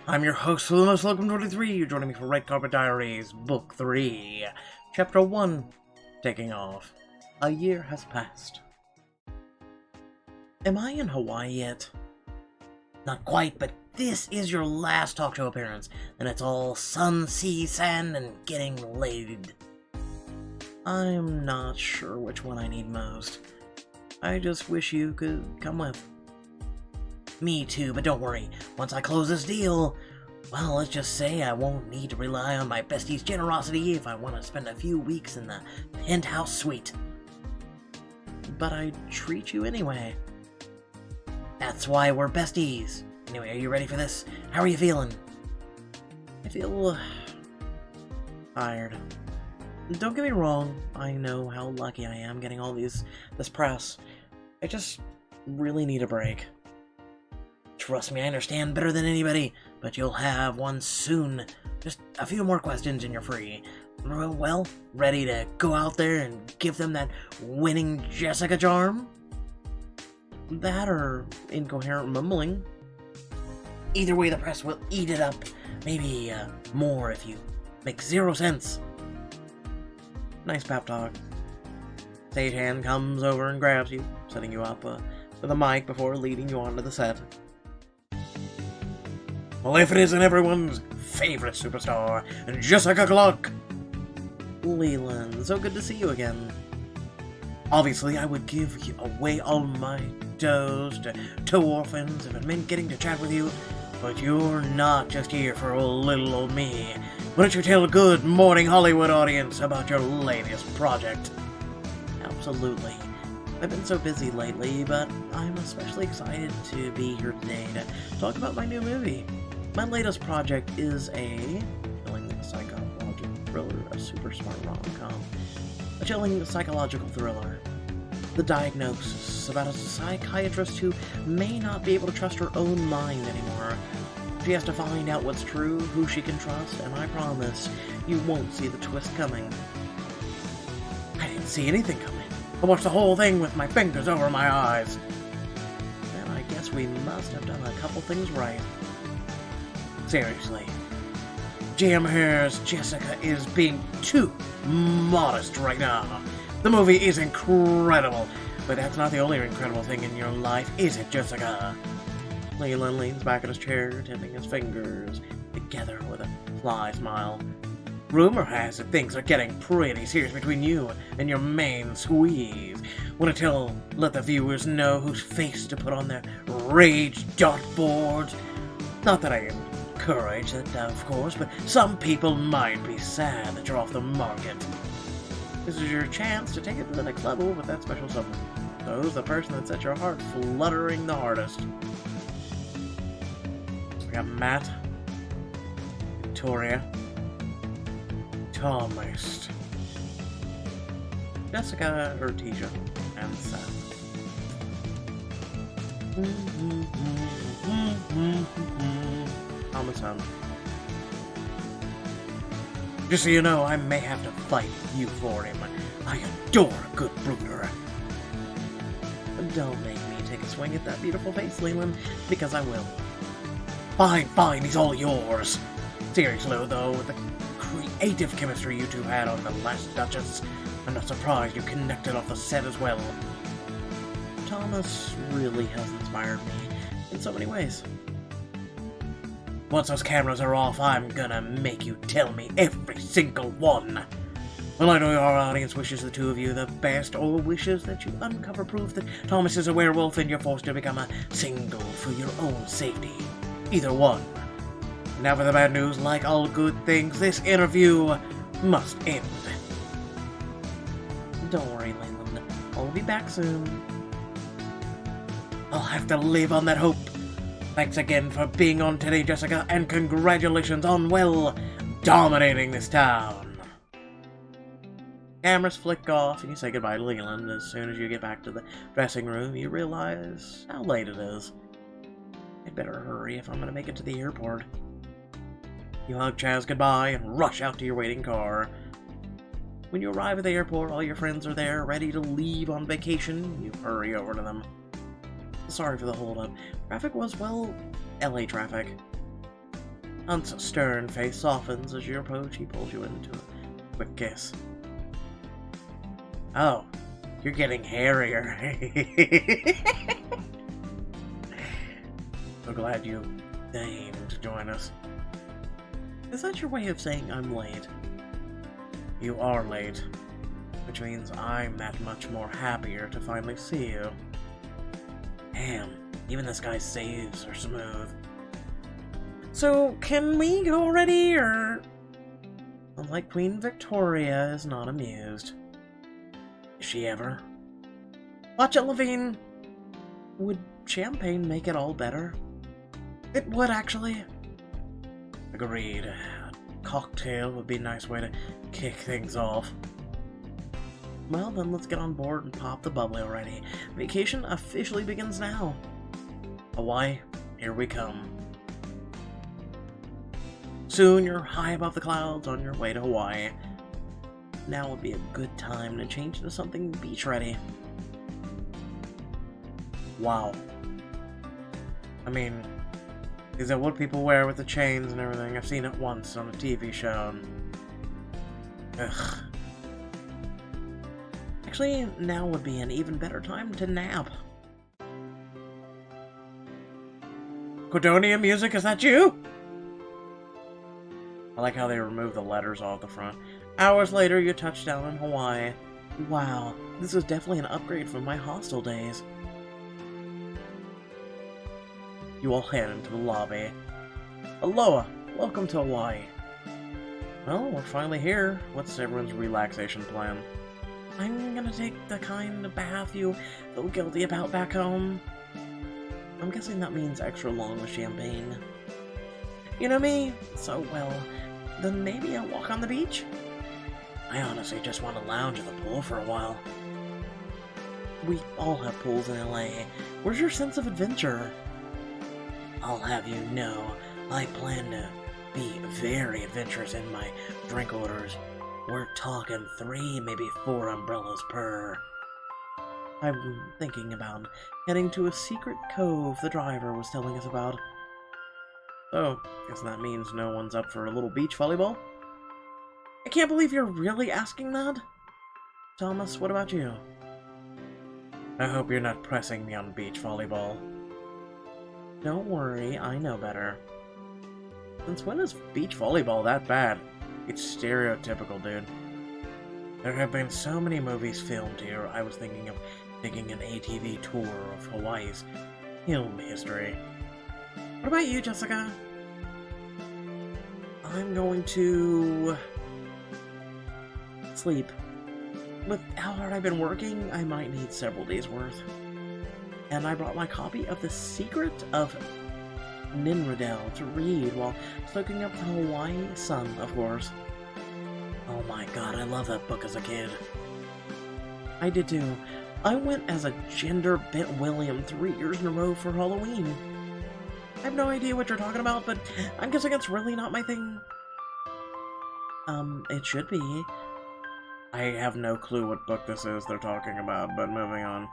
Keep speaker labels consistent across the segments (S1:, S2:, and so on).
S1: I'm your host for the most welcome 23. You're joining me for Red Carpet Diaries, Book 3, Chapter 1, Taking Off. A year has passed. Am I in Hawaii yet? Not quite, but this is your last talk show appearance, and it's all sun, sea, sand, and getting laid. I'm not sure which one I need most. I just wish you could come with. Me too, but don't worry. Once I close this deal, well, let's just say I won't need to rely on my bestie's generosity if I want to spend a few weeks in the penthouse suite. But I treat you anyway. That's why we're besties. Anyway, are you ready for this? How are you feeling? I feel tired. Don't get me wrong, I know how lucky I am getting all this press. I just really need a break. Trust me, I understand better than anybody, but you'll have one soon. Just a few more questions and you're free. Well, ready to go out there and give them that winning Jessica charm? That or incoherent mumbling. Either way, the press will eat it up. Maybe more if you make zero sense. Nice pep talk. Stagehand comes over and grabs you, setting you up with a mic before leading you onto the set. Well, if it isn't everyone's favorite superstar, Jessica Gluck! Leland, so good to see you again. Obviously, I would give away all my doughs to orphans if it meant getting to chat with you, but you're not just here for little old me. Why don't you tell a good morning Hollywood audience about your latest project? Absolutely. I've been so busy lately, but I'm especially excited to be here today to talk about my new movie. My latest project is a chilling psychological thriller, a super smart rom-com. A chilling psychological thriller. The diagnosis about a psychiatrist who may not be able to trust her own mind anymore. She has to find out what's true, who she can trust, and I promise you won't see the twist coming. I didn't see anything coming. I watched the whole thing with my fingers over my eyes. And I guess we must have done a couple things right. Seriously. GM here's Jessica is being too modest right now. The movie is incredible, but that's not the only incredible thing in your life, is it, Jessica? Leland leans back in his chair, tipping his fingers together with a sly smile. Rumor has it things are getting pretty serious between you and your main squeeze. Want to let the viewers know whose face to put on their rage dartboards? Not that I encourage that, of course, but some people might be sad that you're off the market. This is your chance to take it to the next level with that special someone. So who's the person that set your heart fluttering the hardest? We got Matt, Victoria, Thomas, Jessica, Tisha, and Seth. Thomas home. Just so you know, I may have to fight you for him. I adore a good brooder. Don't make me take a swing at that beautiful face, Leland, because I will. Fine, he's all yours. Seriously, though, with the creative chemistry you two had on The Last Duchess, I'm not surprised you connected off the set as well. Thomas really has inspired me in so many ways. Once those cameras are off, I'm gonna make you tell me every single one. Well, I know our audience wishes the two of you the best, or wishes that you uncover proof that Thomas is a werewolf and you're forced to become a single for your own safety. Either one. Now for the bad news, like all good things, this interview must end. Don't worry, Leland. I'll be back soon. I'll have to live on that hope. Thanks again for being on today, Jessica, and congratulations on, well, dominating this town. Cameras flick off, and you say goodbye to Leland. As soon as you get back to the dressing room, you realize how late it is. I'd better hurry if I'm going to make it to the airport. You hug Chaz goodbye and rush out to your waiting car. When you arrive at the airport, all your friends are there, ready to leave on vacation. You hurry over to them. Sorry for the holdup. Traffic was, well, LA traffic. Hunt's stern face softens as you approach. He pulls you into a quick kiss. Oh, you're getting hairier. So glad you deigned to join us. Is that your way of saying I'm late? You are late, which means I'm that much more happier to finally see you. Damn, even this guy's saves are smooth. So, can we go already, or... Like Queen Victoria is not amused. Is she ever? Watch it, Levine! Would champagne make it all better? It would, actually. Agreed. A cocktail would be a nice way to kick things off. Well, then let's get on board and pop the bubbly already. Vacation officially begins now. Hawaii, here we come. Soon you're high above the clouds on your way to Hawaii. Now would be a good time to change into something beach-ready. Wow. I mean, is that what people wear with the chains and everything? I've seen it once on a TV show. Ugh. Actually, now would be an even better time to nap. Cordonia music, is that you? I like how they remove the letters off the front. Hours later, you touch down in Hawaii. Wow, this is definitely an upgrade from my hostel days. You all head into the lobby. Aloha! Welcome to Hawaii. Well, we're finally here. What's everyone's relaxation plan? I'm gonna take the kind of bath you feel guilty about back home. I'm guessing that means extra long with champagne. You know me so well. Then maybe a walk on the beach? I honestly just want to lounge at the pool for a while. We all have pools in LA. Where's your sense of adventure? I'll have you know, I plan to be very adventurous in my drink orders. We're talking 3, maybe 4 umbrellas per. I'm thinking about heading to a secret cove the driver was telling us about. Oh, guess that means no one's up for a little beach volleyball? I can't believe you're really asking that? Thomas, what about you? I hope you're not pressing me on beach volleyball. Don't worry, I know better. Since when is beach volleyball that bad? It's stereotypical, dude. There have been so many movies filmed here, I was thinking of taking an ATV tour of Hawaii's film history. What about you, Jessica? I'm going to... sleep. With how hard I've been working, I might need several days' worth. And I brought my copy of The Secret of Ninradel to read while soaking up the Hawaii sun, of course. Oh my god, I love that book as a kid. I did too. I went as a gender-bent William 3 years in a row for Halloween. I have no idea what you're talking about, but I'm guessing it's really not my thing. It should be. I have no clue what book this is they're talking about, but moving on.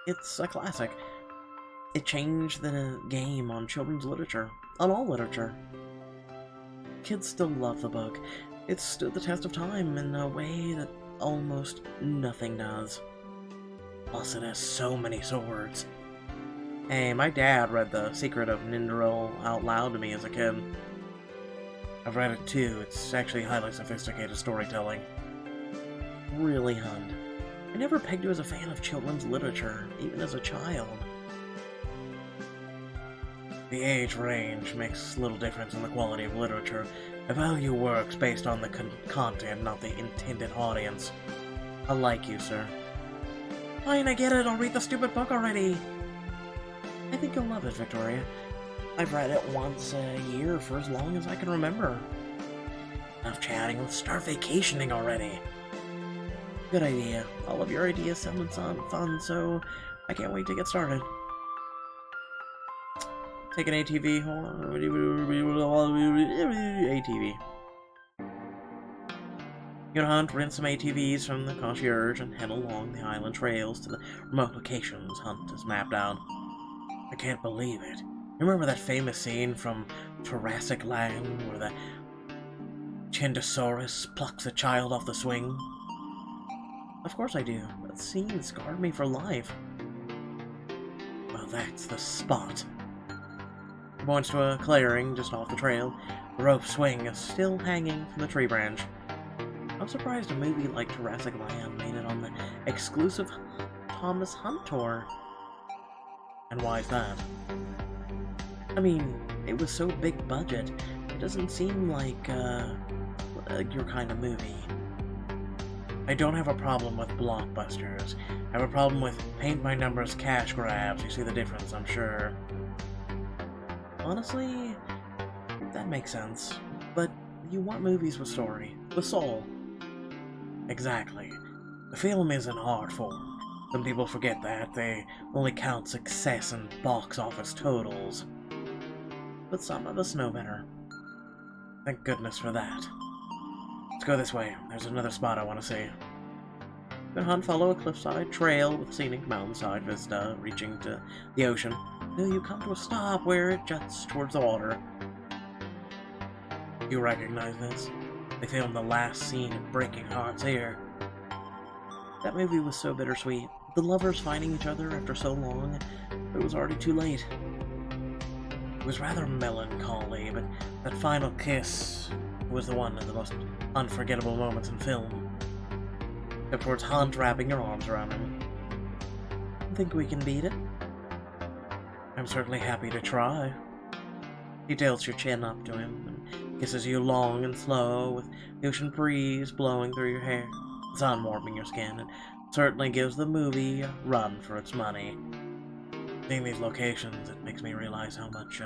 S1: It's a classic. It changed the game on children's literature, on all literature. Kids still love the book. It stood the test of time in a way that almost nothing does. Plus, it has so many swords. Hey, my dad read The Secret of Ninderel out loud to me as a kid. I've read it too. It's actually highly sophisticated storytelling. Really, hund. I never pegged you as a fan of children's literature, even as a child. The age range makes little difference in the quality of literature. I value works based on the content, not the intended audience. I like you, sir. Fine, I get it. I'll read the stupid book already. I think you'll love it, Victoria. I've read it once a year for as long as I can remember. Enough chatting, let's start vacationing already. Good idea. All of your ideas sound fun, so I can't wait to get started. Take an ATV. Hold on. ATV. You can hunt, rent some ATVs from the concierge, and head along the island trails to the remote locations Hunt has mapped out. I can't believe it. Remember that famous scene from Jurassic Land where the Chindosaurus plucks a child off the swing? Of course I do. That scene scarred me for life. Well, that's the spot. It points to a clearing just off the trail. The rope swing is still hanging from the tree branch. I'm surprised a movie like Jurassic Land made it on the exclusive Thomas Hunt tour. And why is that? I mean, it was so big budget, it doesn't seem like your kind of movie. I don't have a problem with blockbusters. I have a problem with paint-by-numbers cash grabs. You see the difference, I'm sure. Honestly, that makes sense. But you want movies with story, with soul. Exactly. The film isn't art form. Some people forget that. They only count success and box office totals. But some of us know better. Thank goodness for that. Let's go this way. There's another spot I want to see. The hunt follow a cliffside trail with scenic mountainside vista reaching to the ocean. Till you come to a stop where it juts towards the water. You recognize this? They filmed the last scene of Breaking Hearts here. That movie was so bittersweet. The lovers finding each other after so long, but it was already too late. It was rather melancholy, but that final kiss was the one of the most unforgettable moments in film. Except towards Hunt wrapping your arms around him. Think we can beat it? I'm certainly happy to try. He tilts your chin up to him and kisses you long and slow with the ocean breeze blowing through your hair, the sun warming your skin, and certainly gives the movie a run for its money. Seeing these locations, it makes me realize how much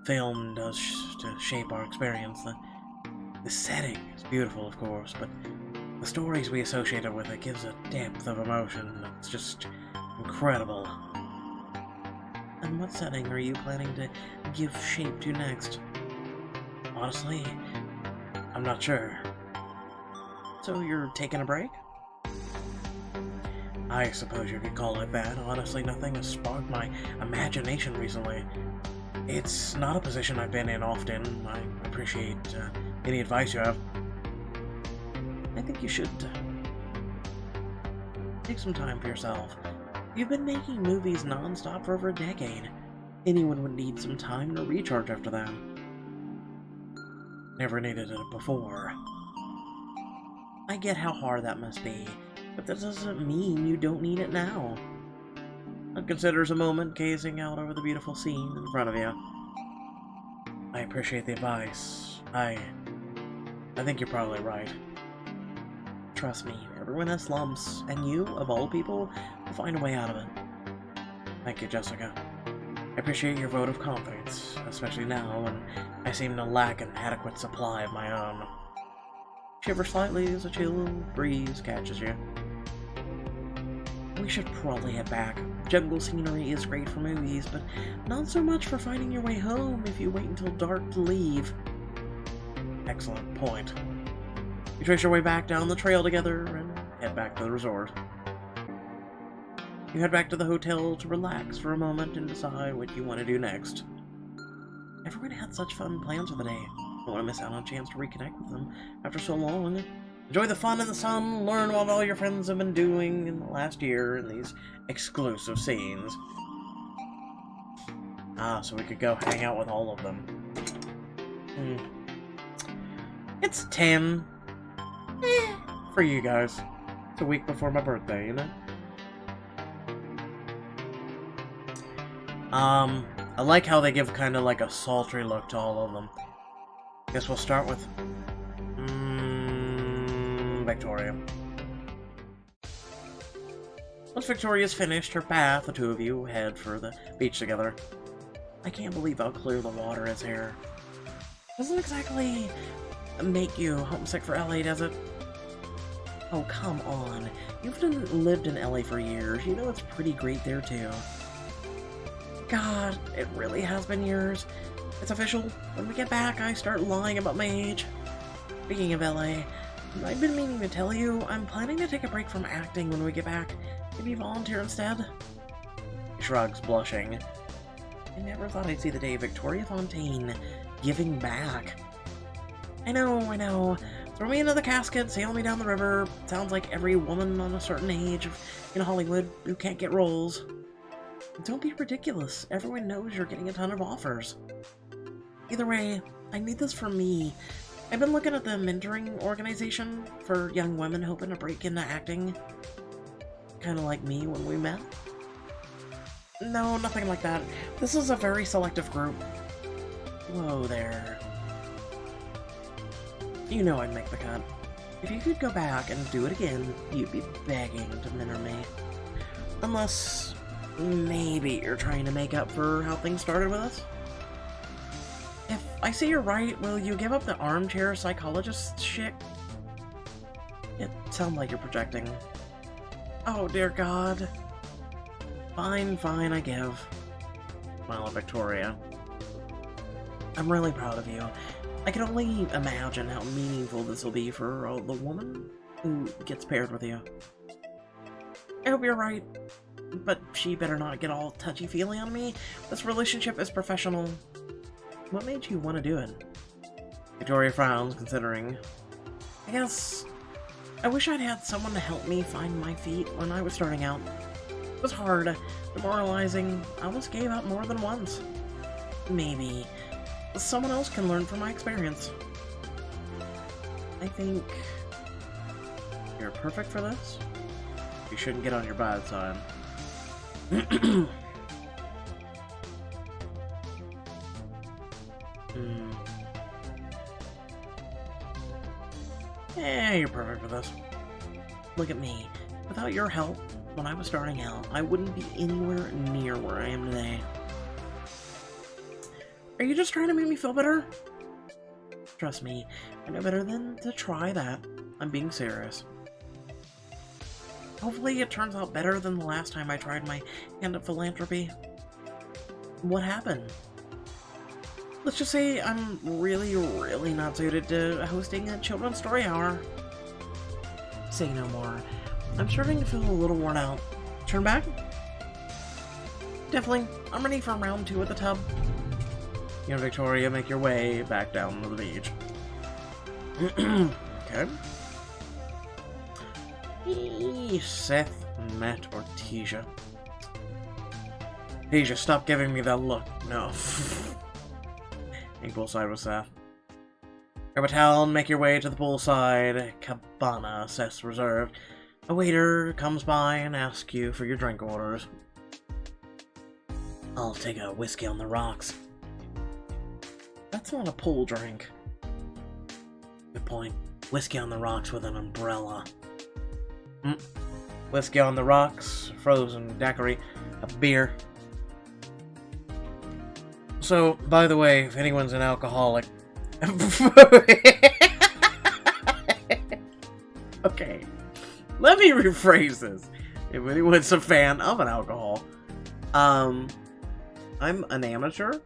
S1: film does to shape our experience. The setting is beautiful, of course, but the stories we associate it with, it gives a depth of emotion that's just incredible. And what setting are you planning to give shape to next? Honestly, I'm not sure. So you're taking a break? I suppose you could call it that. Honestly, nothing has sparked my imagination recently. It's not a position I've been in often. I appreciate any advice you have. I think you should take some time for yourself. You've been making movies non-stop for over a decade. Anyone would need some time to recharge after that. Never needed it before. I get how hard that must be, but that doesn't mean you don't need it now. It considers a moment gazing out over the beautiful scene in front of you. I appreciate the advice. I think you're probably right. Trust me, everyone has slumps, and you, of all people, will find a way out of it. Thank you, Jessica. I appreciate your vote of confidence, especially now when I seem to lack an adequate supply of my own. Shiver slightly as a chill breeze catches you. We should probably head back. Jungle scenery is great for movies, but not so much for finding your way home if you wait until dark to leave. Excellent point. You trace your way back down the trail together and head back to the resort. You head back to the hotel to relax for a moment and decide what you want to do next. Everyone had such fun plans for the day. Don't want to miss out on a chance to reconnect with them after so long. Enjoy the fun in the sun, learn what all your friends have been doing in the last year in these exclusive scenes. So we could go hang out with all of them. It's 10. For you guys. It's a week before my birthday, you know? I like how they give kind of like a sultry look to all of them. Guess we'll start with Victoria. Once Victoria's finished her bath, the two of you head for the beach together. I can't believe how clear the water is here. Doesn't exactly make you homesick for LA, does it? Oh, come on. You've lived in LA for years. You know it's pretty great there, too. God, it really has been years. It's official. When we get back, I start lying about my age. Speaking of LA, I've been meaning to tell you, I'm planning to take a break from acting when we get back. Maybe volunteer instead? He shrugs, blushing. I never thought I'd see the day Victoria Fontaine giving back. I know. Throw me into the casket, sail me down the river. Sounds like every woman on a certain age in Hollywood who can't get roles. Don't be ridiculous. Everyone knows you're getting a ton of offers. Either way, I need this for me. I've been looking at the mentoring organization for young women hoping to break into acting. Kind of like me when we met. No, nothing like that. This is a very selective group. Whoa there. You know I'd make the cut. If you could go back and do it again, you'd be begging to mentor me. Unless, maybe you're trying to make up for how things started with us? If I see you're right, will you give up the armchair psychologist shit? It sounds like you're projecting. Oh dear God. Fine, I give. Smile at Victoria. I'm really proud of you. I can only imagine how meaningful this will be for the woman who gets paired with you. I hope you're right, but she better not get all touchy-feely on me. This relationship is professional. What made you want to do it? Victoria frowns, considering. I guess I wish I'd had someone to help me find my feet when I was starting out. It was hard, demoralizing. I almost gave up more than once. Maybe someone else can learn from my experience. I think you're perfect for this. You shouldn't get on your bad side. Yeah, you're perfect for this. Look at me. Without your help, when I was starting out, I wouldn't be anywhere near where I am today. Are you just trying to make me feel better? Trust me, I know better than to try that. I'm being serious. Hopefully it turns out better than the last time I tried my hand at philanthropy. What happened? Let's just say I'm really not suited to hosting a children's story hour. Say no more. I'm starting to feel a little worn out. Turn back? Definitely. I'm ready for round 2 at the tub. You and Victoria make your way back down to the beach. Okay. Seth met Ortesia. Ortesia, stop giving me that look. No. Poolside with Seth. Grab a towel and make your way to the poolside cabana, Seth's reserved. A waiter comes by and asks you for your drink orders. I'll take a whiskey on the rocks. That's not a pool drink. Good point. Whiskey on the rocks with an umbrella. Whiskey on the rocks, frozen daiquiri, a beer. So, by the way, if anyone's an alcoholic... Okay. Let me rephrase this. If anyone's a fan of an alcohol. I'm an amateur.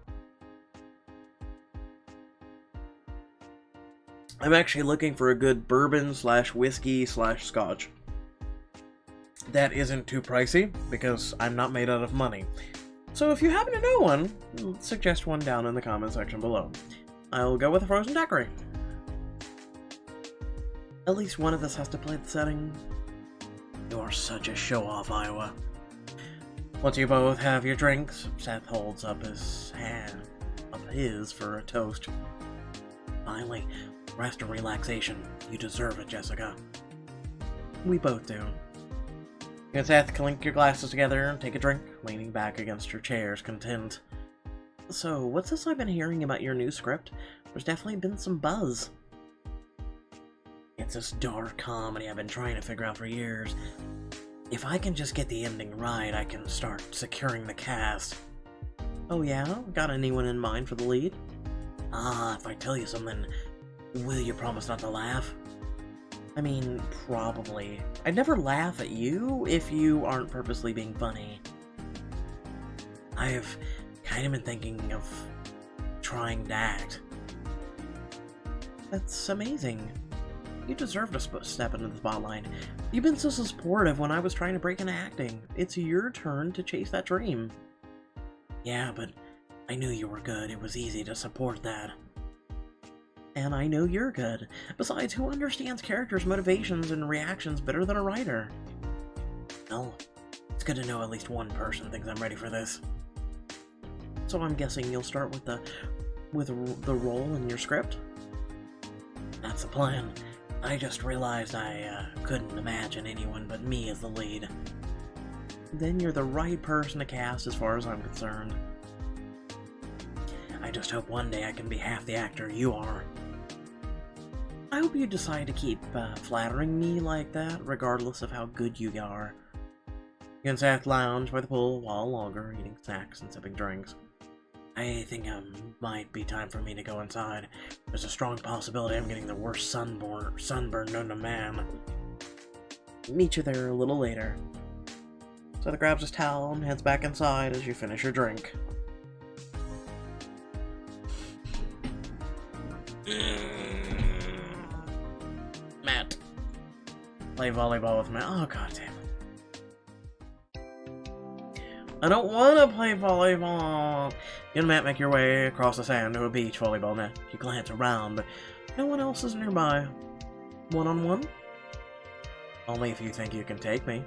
S1: I'm actually looking for a good bourbon / whiskey / scotch. That isn't too pricey, because I'm not made out of money. So if you happen to know one, suggest one down in the comment section below. I'll go with a frozen daiquiri. At least one of us has to play the setting. You're such a show-off, Iowa. Once you both have your drinks, Seth holds up his hand, for a toast. Finally, rest and relaxation. You deserve it, Jessica. We both do. You and Seth clink your glasses together and take a drink, leaning back against your chairs, content. So, what's this I've been hearing about your new script? There's definitely been some buzz. It's this dark comedy I've been trying to figure out for years. If I can just get the ending right, I can start securing the cast. Oh yeah? Got anyone in mind for the lead? If I tell you something, will you promise not to laugh? I mean, probably. I'd never laugh at you if you aren't purposely being funny. I've kind of been thinking of trying to act. That's amazing. You deserve to step into the spotlight. You've been so supportive when I was trying to break into acting. It's your turn to chase that dream. Yeah, but I knew you were good. It was easy to support that. And I know you're good. Besides, who understands characters' motivations and reactions better than a writer? Well, it's good to know at least one person thinks I'm ready for this. So I'm guessing you'll start with the role in your script? That's the plan. I just realized I couldn't imagine anyone but me as the lead. Then you're the right person to cast as far as I'm concerned. I just hope one day I can be half the actor you are. I hope you decide to keep flattering me like that, regardless of how good you are. You can sit lounge by the pool a while longer, eating snacks and sipping drinks. I think it might be time for me to go inside. There's a strong possibility I'm getting the worst sunburn known to man. Meet you there a little later. Seth grabs his towel and heads back inside as you finish your drink. Matt. Play volleyball with Matt. Oh, god damn it. I don't want to play volleyball. You and Matt make your way across the sand to a beach volleyball net. You glance around, but no one else is nearby. One-on-one? Only if you think you can take me.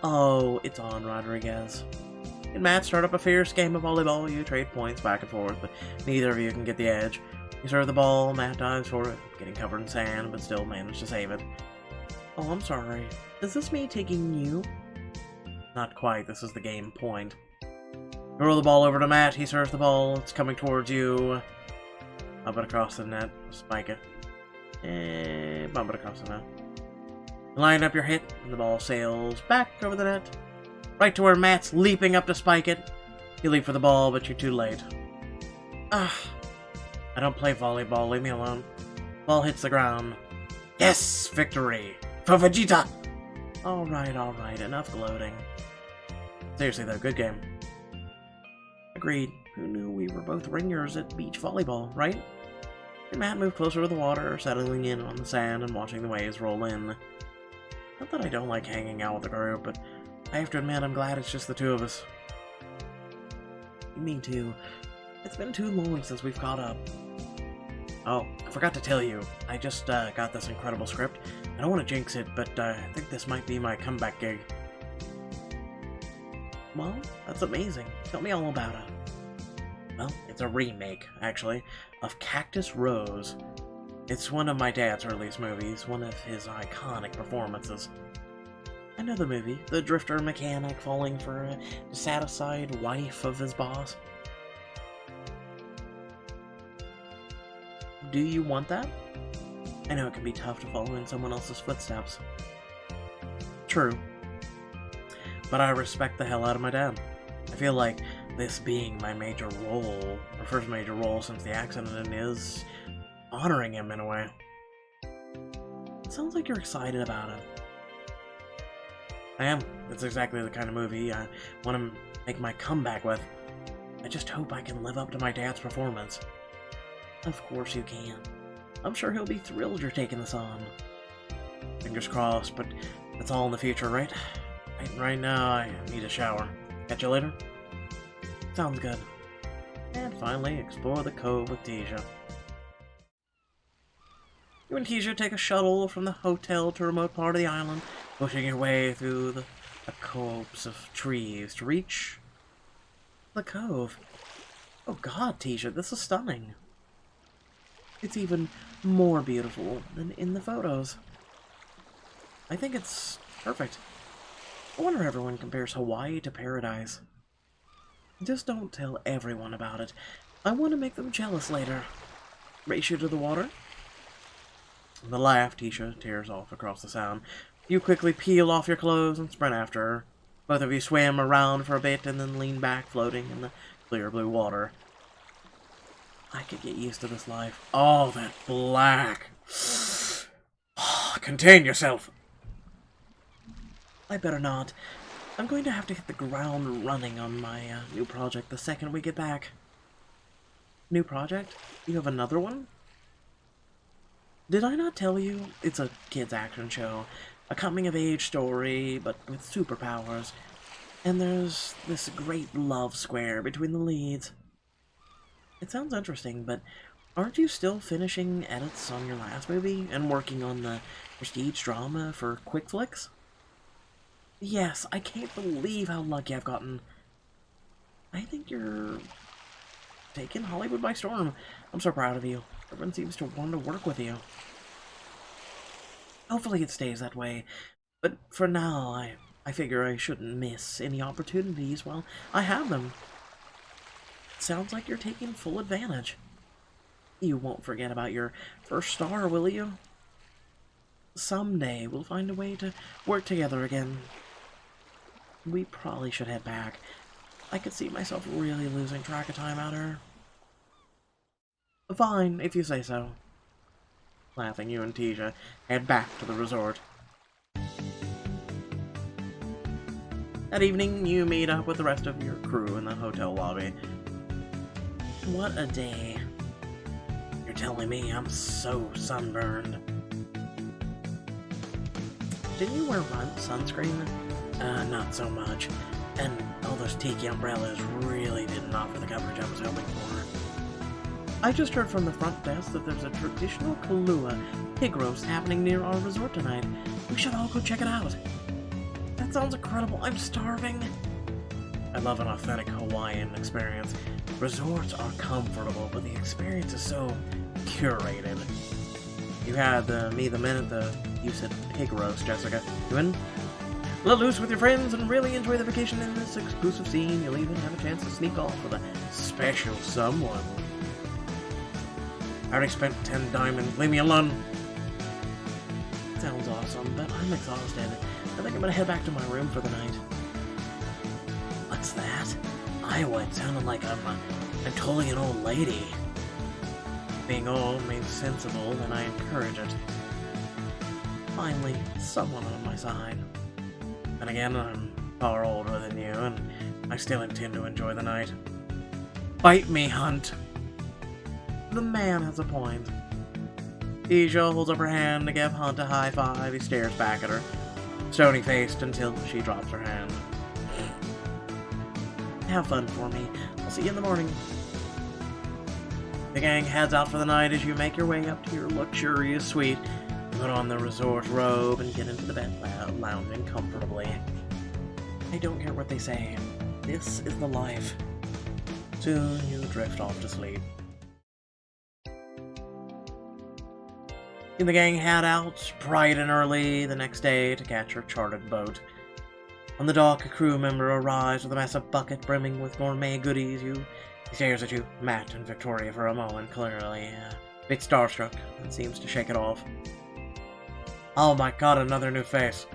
S1: Oh, it's on, Rodriguez. You and Matt start up a fierce game of volleyball. You trade points back and forth, but neither of you can get the edge. You serve the ball, Matt dives for it, getting covered in sand, but still manage to save it. Oh, I'm sorry. Is this me taking you? Not quite, this is the game point. You roll the ball over to Matt, he serves the ball, it's coming towards you. Bump it across the net, spike it. And bump it across the net. You line up your hit, and the ball sails back over the net. Right to where Matt's leaping up to spike it. You leap for the ball, but you're too late. Ah, I don't play volleyball, leave me alone. Ball hits the ground. Yes, victory! For Vegeta! Alright, enough gloating. Seriously though, good game. Agreed. Who knew we were both ringers at beach volleyball, right? And Matt moved closer to the water, settling in on the sand and watching the waves roll in. Not that I don't like hanging out with the group, but I have to admit I'm glad it's just the two of us. Me too. It's been too long since we've caught up. Oh, I forgot to tell you. I just got this incredible script. I don't want to jinx it, but I think this might be my comeback gig. Well, that's amazing. Tell me all about it. Well, it's a remake, actually, of Cactus Rose. It's one of my dad's earliest movies, one of his iconic performances. I know the movie, the drifter mechanic falling for a dissatisfied wife of his boss. Do you want that? I know it can be tough to follow in someone else's footsteps. True. But I respect the hell out of my dad. I feel like this being my major role, or first major role since the accident, is honoring him in a way. It sounds like you're excited about it. I am. It's exactly the kind of movie I want to make my comeback with. I just hope I can live up to my dad's performance. Of course you can. I'm sure he'll be thrilled you're taking this on. Fingers crossed, but that's all in the future, right? Right now, I need a shower. Catch you later? Sounds good. And finally, explore the cove with Tisha. You and Tisha take a shuttle from the hotel to a remote part of the island, pushing your way through the copse of trees to reach the cove. Oh god, Tisha, this is stunning. It's even more beautiful than in the photos. I think it's perfect. I wonder if everyone compares Hawaii to paradise. Just don't tell everyone about it. I want to make them jealous later. Race you to the water? With a laugh, Tisha tears off across the sound. You quickly peel off your clothes and sprint after her. Both of you swim around for a bit and then lean back, floating in the clear blue water. I could get used to this life. Oh, that black. Contain yourself. I better not. I'm going to have to hit the ground running on my new project the second we get back. New project? You have another one? Did I not tell you? It's a kids' action show. A coming-of-age story, but with superpowers. And there's this great love square between the leads. It sounds interesting, but aren't you still finishing edits on your last movie and working on the prestige drama for Quick Flicks? Yes, I can't believe how lucky I've gotten. I think you're taking Hollywood by storm. I'm so proud of you. Everyone seems to want to work with you. Hopefully it stays that way, but for now, I figure I shouldn't miss any opportunities while I have them. Sounds like you're taking full advantage. You won't forget about your first star, will you? Someday we'll find a way to work together again. We probably should head back. I could see myself really losing track of time out here. Fine, if you say so. Laughing, you and Tisha head back to the resort. That evening, you meet up with the rest of your crew in the hotel lobby. What a day. You're telling me I'm so sunburned. Didn't you wear sunscreen? Not so much. And all those tiki umbrellas really didn't offer the coverage I was hoping for. I just heard from the front desk that there's a traditional Kahlua pig roast happening near our resort tonight. We should all go check it out. That sounds incredible. I'm starving. I love an authentic Hawaiian experience. Resorts are comfortable, but the experience is so curated. You had me the minute you said pig roast, Jessica. You in? Let loose with your friends and really enjoy the vacation in this exclusive scene. You'll even have a chance to sneak off with a special someone. I already spent 10 diamonds. Leave me alone. Sounds awesome, but I'm exhausted. I think I'm gonna head back to my room for the night. What's that? Iowa, it sounded like I'm totally an old lady. Being old means sensible, and I encourage it. Finally, someone on my side. And again, I'm far older than you, and I still intend to enjoy the night. Bite me, Hunt. The man has a point. Tisha holds up her hand to give Hunt a high five. He stares back at her, stony-faced until she drops her hand. Have fun for me. I'll see you in the morning. The gang heads out for the night as you make your way up to your luxurious suite. Put on the resort robe and get into the bed, lounging comfortably. I don't care what they say. This is the life. Soon you drift off to sleep. The gang head out bright and early the next day to catch your chartered boat. On the dock, a crew member arrives with a massive bucket brimming with gourmet goodies. He stares at you, Matt and Victoria, for a moment, clearly a bit starstruck, and seems to shake it off. Oh my god, another new face.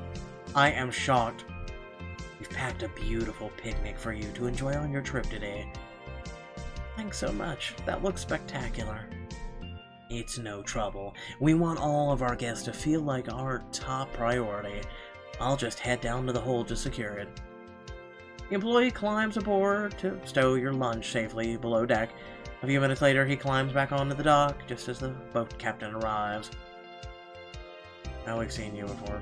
S1: I am shocked. We've packed a beautiful picnic for you to enjoy on your trip today. Thanks so much. That looks spectacular. It's no trouble. We want all of our guests to feel like our top priority. I'll just head down to the hold to secure it. The employee climbs aboard to stow your lunch safely below deck. A few minutes later, he climbs back onto the dock just as the boat captain arrives. Now we've seen you before.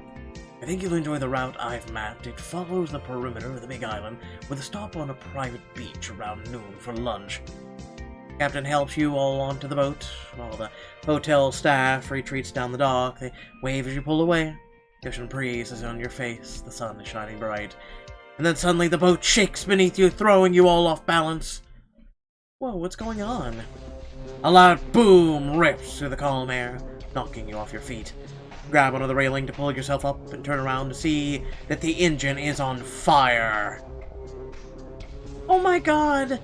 S1: I think you'll enjoy the route I've mapped. It follows the perimeter of the Big Island with a stop on a private beach around noon for lunch. Captain helps you all onto the boat, while the hotel staff retreats down the dock. They wave as you pull away. The ocean breeze is on your face, the sun is shining bright. And then suddenly the boat shakes beneath you, throwing you all off balance. Whoa, what's going on? A loud boom rips through the calm air, knocking you off your feet. Grab onto the railing to pull yourself up and turn around to see that the engine is on fire. Oh my god!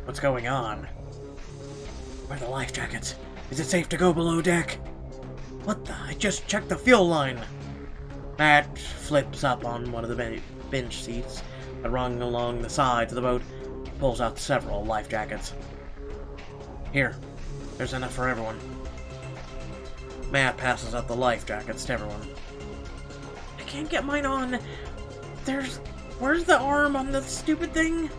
S1: What's going on? Where are the life jackets? Is it safe to go below deck? What the? I just checked the fuel line. Matt flips up on one of the bench seats that run along the sides of the boat, pulls out several life jackets. Here, there's enough for everyone. Matt passes out the life jackets to everyone. I can't get mine on. Where's the arm on the stupid thing?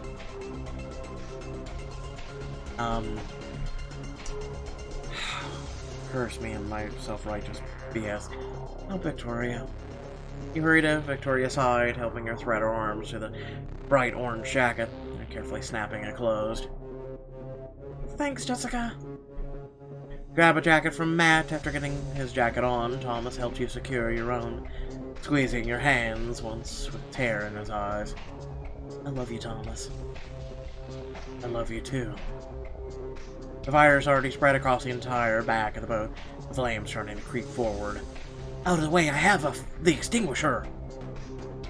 S1: Curse me and my self-righteous BS. Oh, Victoria. You hurry to Victoria's side, helping her thread her arms to the bright orange jacket and carefully snapping it closed. Thanks, Jessica. Grab a jacket from Matt. After getting his jacket on, Thomas helped you secure your own, squeezing your hands once with tear in his eyes. I love you, Thomas. I love you too. The fire's already spread across the entire back of the boat, the flames starting to creep forward. Out of the way, I have the extinguisher!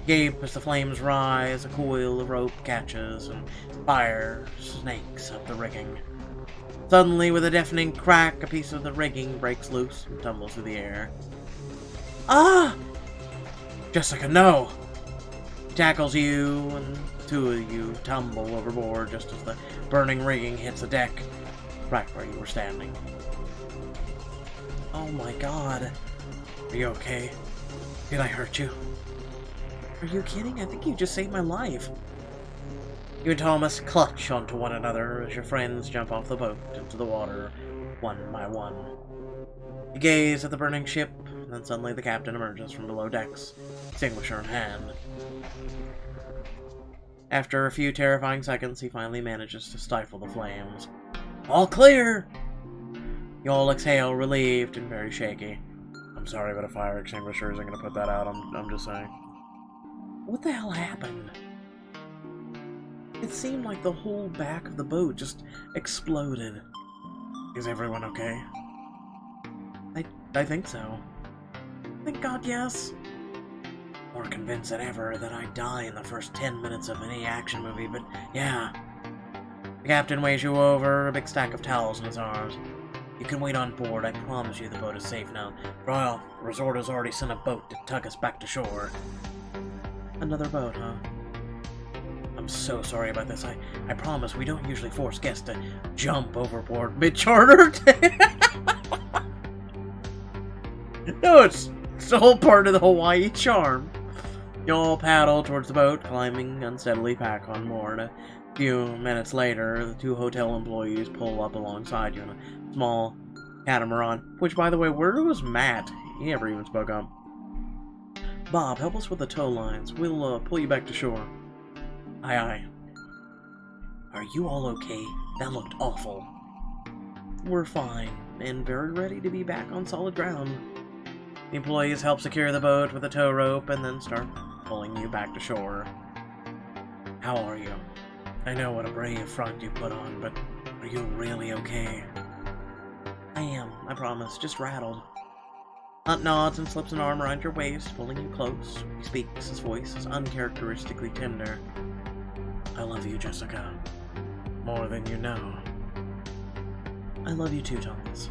S1: Gape as the flames rise, a coil of rope catches, and fire snakes up the rigging. Suddenly, with a deafening crack, a piece of the rigging breaks loose and tumbles through the air. Ah! Jessica, no! He tackles you, and two of you tumble overboard just as the burning rigging hits the deck, right where you were standing. Oh my god. Are you okay? Did I hurt you? Are you kidding? I think you just saved my life. You and Thomas clutch onto one another as your friends jump off the boat into the water, one by one. You gaze at the burning ship, and then suddenly the captain emerges from below decks, extinguisher in hand. After a few terrifying seconds, he finally manages to stifle the flames. All clear! You all exhale, relieved and very shaky. I'm sorry, but a fire extinguisher isn't going to put that out, I'm just saying. What the hell happened? It seemed like the whole back of the boat just exploded. Is everyone okay? I think so. Thank God, yes. More convinced than ever that I'd die in the first 10 minutes of any action movie, but yeah. The captain waves you over, a big stack of towels in his arms. You can wait on board, I promise you the boat is safe now. Royal, the resort has already sent a boat to tug us back to shore. Another boat, huh? I'm so sorry about this. I promise we don't usually force guests to jump overboard mid-charter. No, it's the whole part of the Hawaii charm. You all paddle towards the boat, climbing unsteadily back on board. A few minutes later, the two hotel employees pull up alongside you in a small catamaran. Which, by the way, where was Matt? He never even spoke up. Bob, help us with the tow lines. We'll pull you back to shore. Aye, aye. Are you all okay? That looked awful. We're fine, and very ready to be back on solid ground. The employees help secure the boat with a tow rope and then start pulling you back to shore. How are you? I know what a brave front you put on, but are you really okay? I am, I promise, just rattled. Hunt nods and slips an arm around your waist, pulling you close. He speaks, his voice is uncharacteristically tender. I love you, Jessica. More than you know. I love you too, Thomas.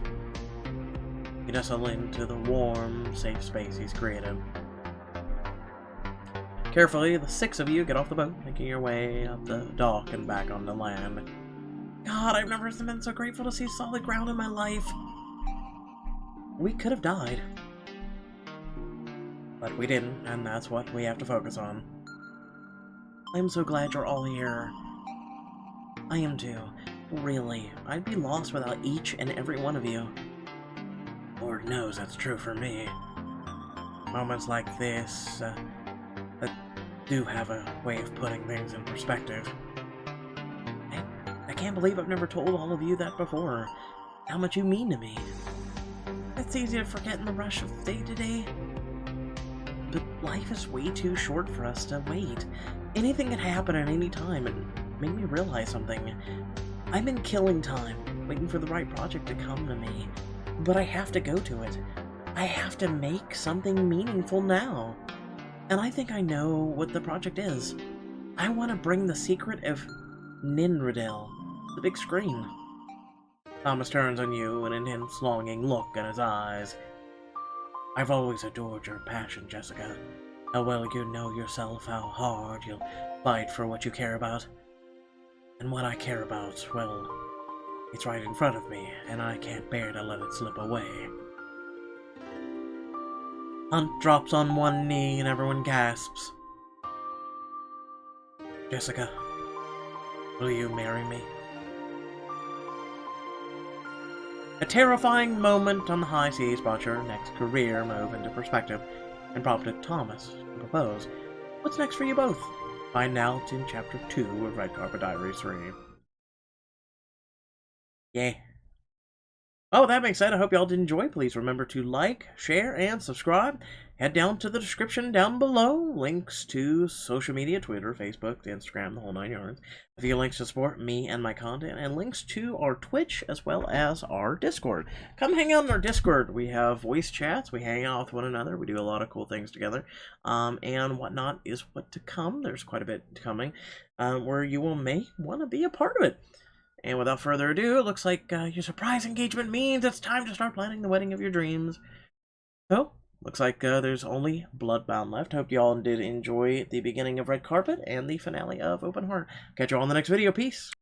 S1: You nestle into the warm, safe space he's created. Carefully, the six of you get off the boat, making your way up the dock and back onto land. God, I've never been so grateful to see solid ground in my life. We could have died. But we didn't, and that's what we have to focus on. I'm so glad you're all here. I am too. Really, I'd be lost without each and every one of you. Lord knows that's true for me. Moments like this, that do have a way of putting things in perspective. I can't believe I've never told all of you that before. How much you mean to me. It's easy to forget in the rush of day-to-day. But life is way too short for us to wait. Anything can happen at any time, and made me realize something. I've been killing time, waiting for the right project to come to me. But I have to go to it. I have to make something meaningful now. And I think I know what the project is. I want to bring the secret of Ninradil to the big screen. Thomas turns on you, an intense, longing look in his eyes. I've always adored your passion, Jessica. How well you know yourself, how hard you'll fight for what you care about. And what I care about, well, it's right in front of me, and I can't bear to let it slip away. Hunt drops on one knee and everyone gasps. Jessica, will you marry me? A terrifying moment on the high seas brought your next career move into perspective. and prompted Thomas to propose. What's next for you both? Find out in Chapter 2 of Red Carpet Diaries 3. Yeah. Oh, that being said, I hope y'all did enjoy. Please remember to like, share, and subscribe. Head down to the description down below. Links to social media, Twitter, Facebook, Instagram, the whole 9 yards. A few links to support me and my content, and links to our Twitch as well as our Discord. Come hang out in our Discord. We have voice chats. We hang out with one another. We do a lot of cool things together. And whatnot is what to come. There's quite a bit coming where you may want to be a part of it. And without further ado, it looks like your surprise engagement means it's time to start planning the wedding of your dreams. So, looks like there's only Bloodbound left. Hope you all did enjoy the beginning of Red Carpet and the finale of Open Heart. Catch you all in the next video. Peace!